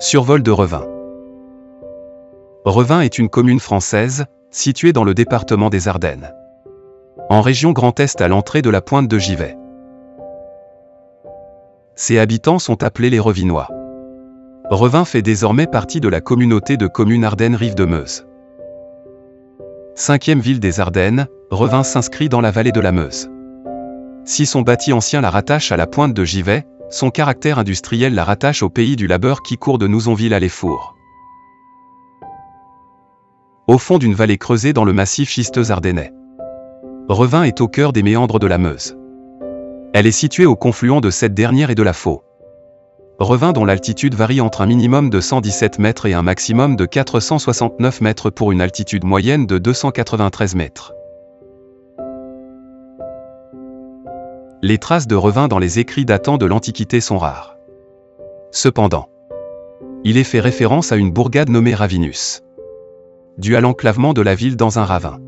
Survol de Revin. Revin est une commune française, située dans le département des Ardennes, en région Grand Est à l'entrée de la pointe de Givet. Ses habitants sont appelés les Revinois. Revin fait désormais partie de la communauté de communes Ardennes-Rive-de-Meuse. 5e ville des Ardennes, Revin s'inscrit dans la vallée de la Meuse. Si son bâti ancien la rattache à la pointe de Givet, son caractère industriel la rattache au pays du labeur qui court de Nouzonville à l'Effour. Au fond d'une vallée creusée dans le massif schisteux ardennais, Revin est au cœur des méandres de la Meuse. Elle est située au confluent de cette dernière et de la Faux. Revin dont l'altitude varie entre un minimum de 117 mètres et un maximum de 469 mètres pour une altitude moyenne de 293 mètres. Les traces de Revin dans les écrits datant de l'Antiquité sont rares. Cependant, il est fait référence à une bourgade nommée Ravinus, due à l'enclavement de la ville dans un ravin.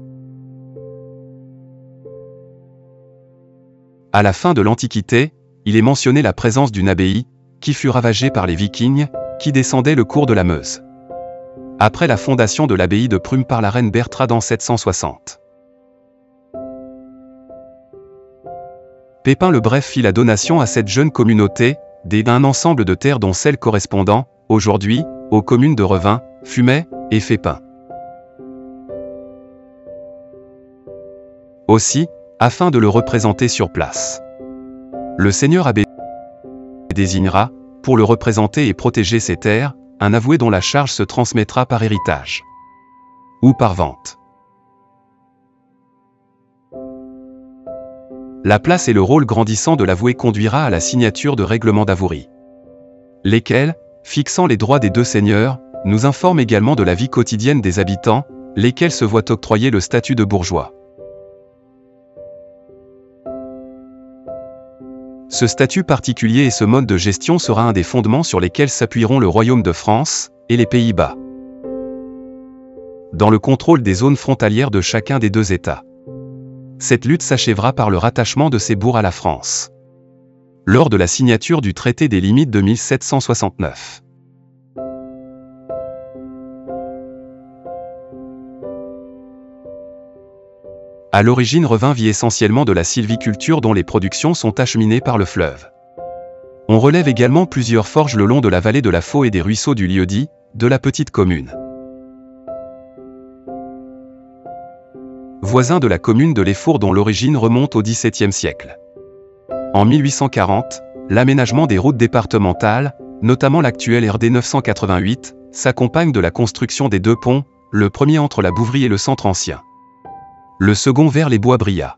À la fin de l'Antiquité, il est mentionné la présence d'une abbaye, qui fut ravagée par les Vikings, qui descendaient le cours de la Meuse. Après la fondation de l'abbaye de Prume par la reine Bertrade en 760. Pépin le Bref fit la donation à cette jeune communauté, d'un ensemble de terres dont celles correspondant, aujourd'hui, aux communes de Revin, Fumet et Fépin. Aussi, afin de le représenter sur place, le seigneur abbé désignera, pour le représenter et protéger ses terres, un avoué dont la charge se transmettra par héritage ou par vente. La place et le rôle grandissant de l'avoué conduira à la signature de règlements d'avouerie, lesquels, fixant les droits des deux seigneurs, nous informent également de la vie quotidienne des habitants, lesquels se voient octroyer le statut de bourgeois. Ce statut particulier et ce mode de gestion sera un des fondements sur lesquels s'appuieront le Royaume de France et les Pays-Bas, dans le contrôle des zones frontalières de chacun des deux États. Cette lutte s'achèvera par le rattachement de ces bourgs à la France, lors de la signature du traité des limites de 1769. À l'origine, Revin vit essentiellement de la sylviculture dont les productions sont acheminées par le fleuve. On relève également plusieurs forges le long de la vallée de la Faux et des ruisseaux du lieu-dit, de la petite commune. Voisin de la commune de l'Effour dont l'origine remonte au XVIIe siècle. En 1840, l'aménagement des routes départementales, notamment l'actuelle RD 988, s'accompagne de la construction des deux ponts, le premier entre la Bouvrie et le centre ancien, le second vers les Bois-Brillat.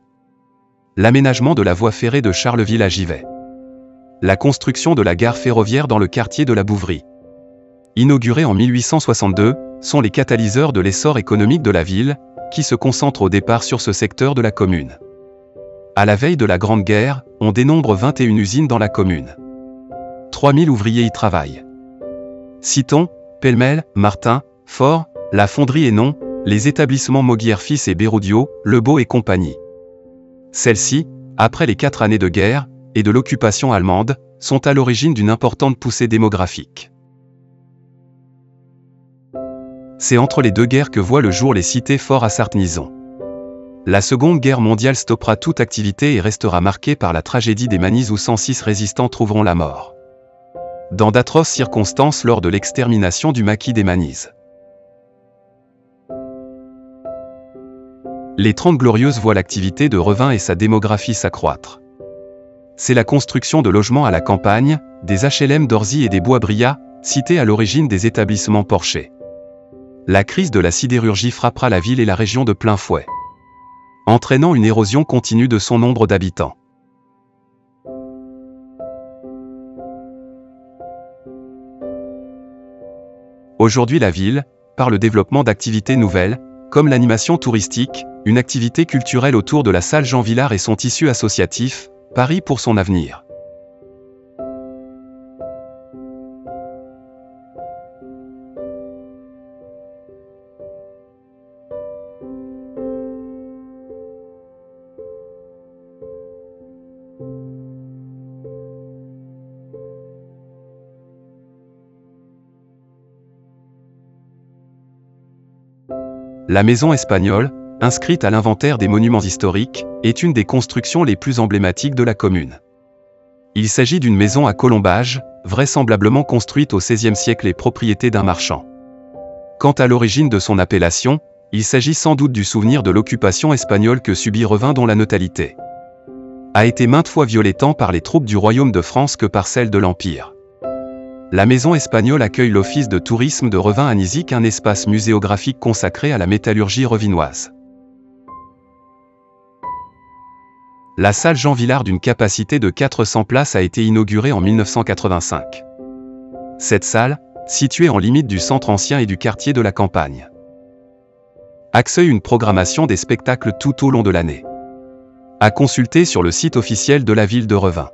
L'aménagement de la voie ferrée de Charleville à Givet. La construction de la gare ferroviaire dans le quartier de la Bouvrie, inaugurée en 1862, sont les catalyseurs de l'essor économique de la ville, qui se concentre au départ sur ce secteur de la commune. À la veille de la Grande Guerre, on dénombre 21 usines dans la commune. 3000 ouvriers y travaillent. Citons, Pellemel, Martin, Fort, la Fonderie et Non, les établissements Mauguière Fils et Béroudio, Lebeau et compagnie. Celles-ci, après les 4 années de guerre et de l'occupation allemande, sont à l'origine d'une importante poussée démographique. C'est entre les deux guerres que voient le jour les cités Fort à Sartnison. La Seconde Guerre mondiale stoppera toute activité et restera marquée par la tragédie des Manises où 106 résistants trouveront la mort, dans d'atroces circonstances lors de l'extermination du maquis des Manises. Les 30 Glorieuses voient l'activité de Revin et sa démographie s'accroître. C'est la construction de logements à la campagne, des HLM d'Orzy et des Bois-Brillat, cités à l'origine des établissements Porcher. La crise de la sidérurgie frappera la ville et la région de plein fouet, entraînant une érosion continue de son nombre d'habitants. Aujourd'hui la ville, par le développement d'activités nouvelles, comme l'animation touristique, une activité culturelle autour de la salle Jean Villard et son tissu associatif, parie pour son avenir. La maison espagnole, inscrite à l'inventaire des monuments historiques, est une des constructions les plus emblématiques de la commune. Il s'agit d'une maison à colombage, vraisemblablement construite au XVIe siècle et propriété d'un marchand. Quant à l'origine de son appellation, il s'agit sans doute du souvenir de l'occupation espagnole que subit Revin, dont la natalité a été maintes fois violée tant par les troupes du Royaume de France que par celles de l'Empire. La maison espagnole accueille l'Office de tourisme de Revin-Anizic, un espace muséographique consacré à la métallurgie revinoise. La salle Jean Villard, d'une capacité de 400 places, a été inaugurée en 1985. Cette salle, située en limite du centre ancien et du quartier de la Campagne, accueille une programmation des spectacles tout au long de l'année. À consulter sur le site officiel de la ville de Revin.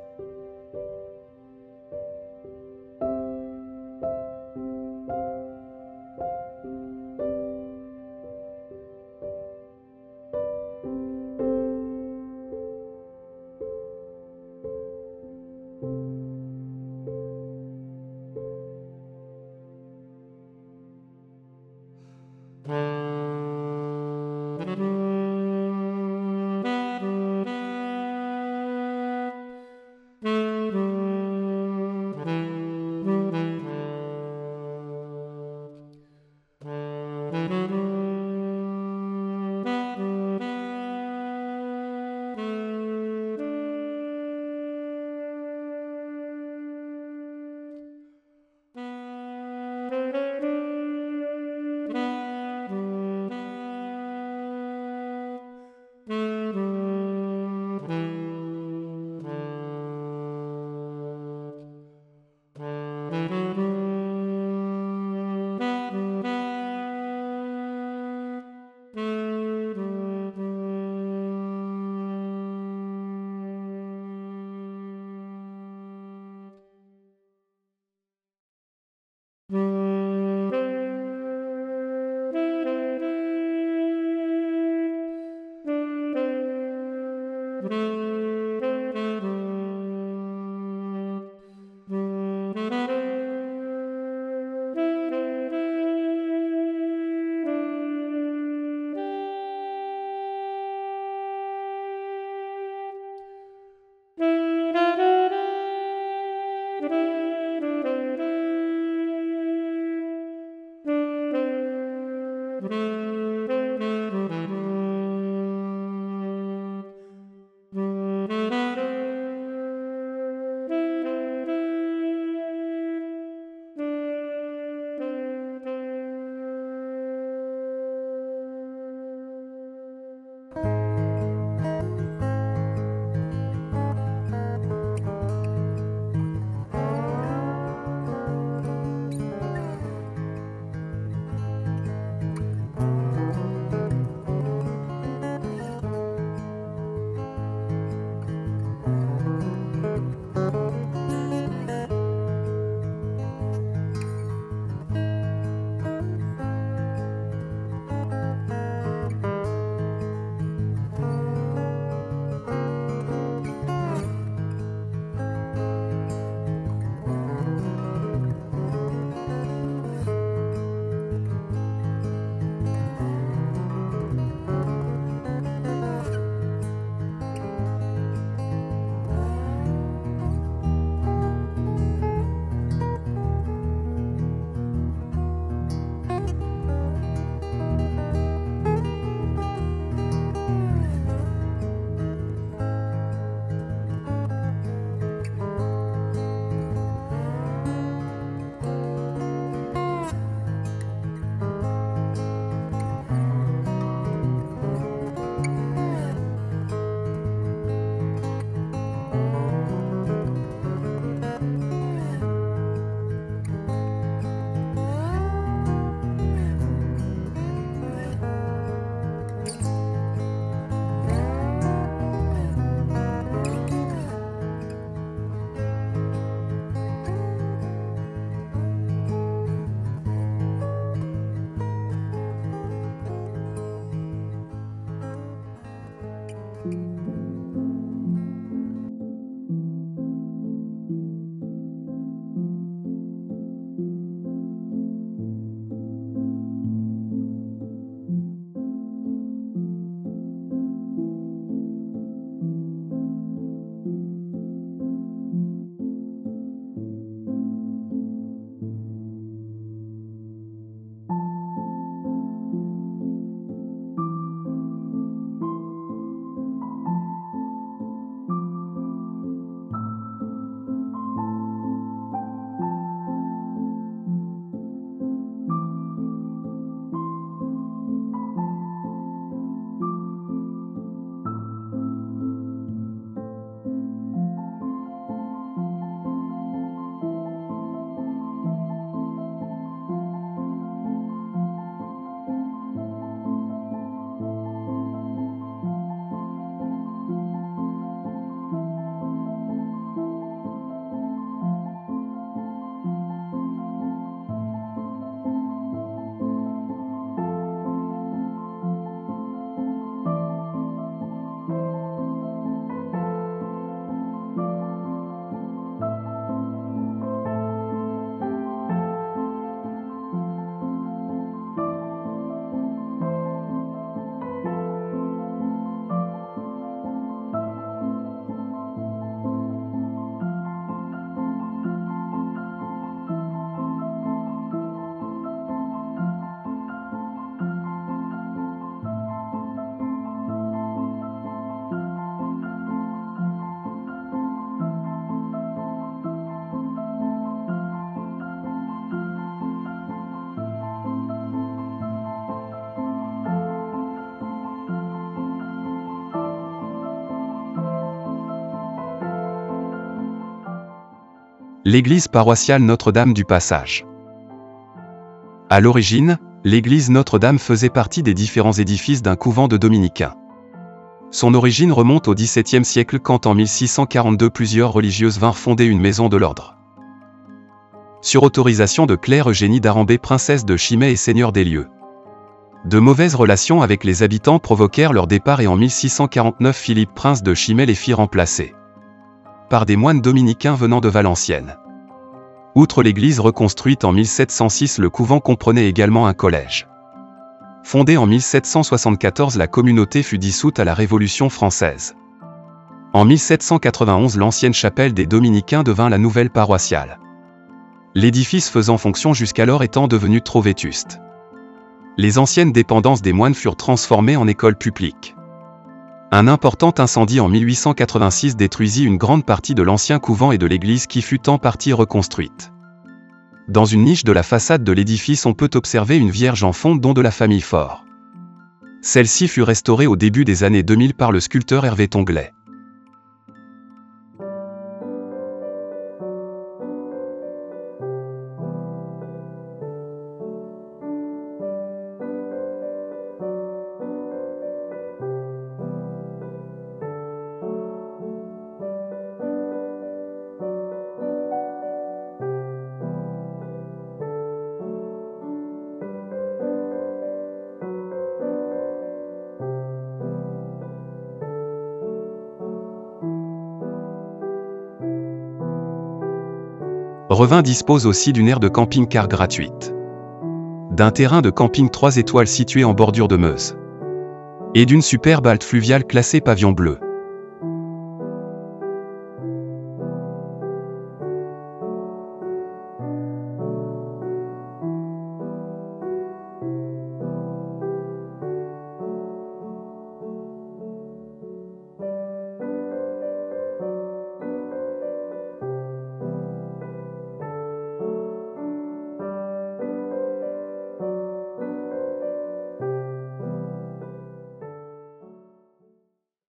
L'église paroissiale Notre-Dame du Passage. À l'origine, l'église Notre-Dame faisait partie des différents édifices d'un couvent de dominicains. Son origine remonte au XVIIe siècle quand en 1642 plusieurs religieuses vinrent fonder une maison de l'ordre. Sur autorisation de Claire Eugénie d'Arambay, princesse de Chimay et seigneur des lieux. De mauvaises relations avec les habitants provoquèrent leur départ et en 1649 Philippe, prince de Chimay, les fit remplacer par des moines dominicains venant de Valenciennes. Outre l'église reconstruite en 1706, le couvent comprenait également un collège. Fondée en 1774, la communauté fut dissoute à la Révolution française. En 1791, l'ancienne chapelle des Dominicains devint la nouvelle paroissiale. L'édifice faisant fonction jusqu'alors étant devenu trop vétuste. Les anciennes dépendances des moines furent transformées en école publique. Un important incendie en 1886 détruisit une grande partie de l'ancien couvent et de l'église qui fut en partie reconstruite. Dans une niche de la façade de l'édifice, on peut observer une Vierge en fonte de la famille Faure. Celle-ci fut restaurée au début des années 2000 par le sculpteur Hervé Tonglet. Revin dispose aussi d'une aire de camping-car gratuite, d'un terrain de camping 3 étoiles situé en bordure de Meuse, et d'une superbe halte fluviale classée pavillon bleu.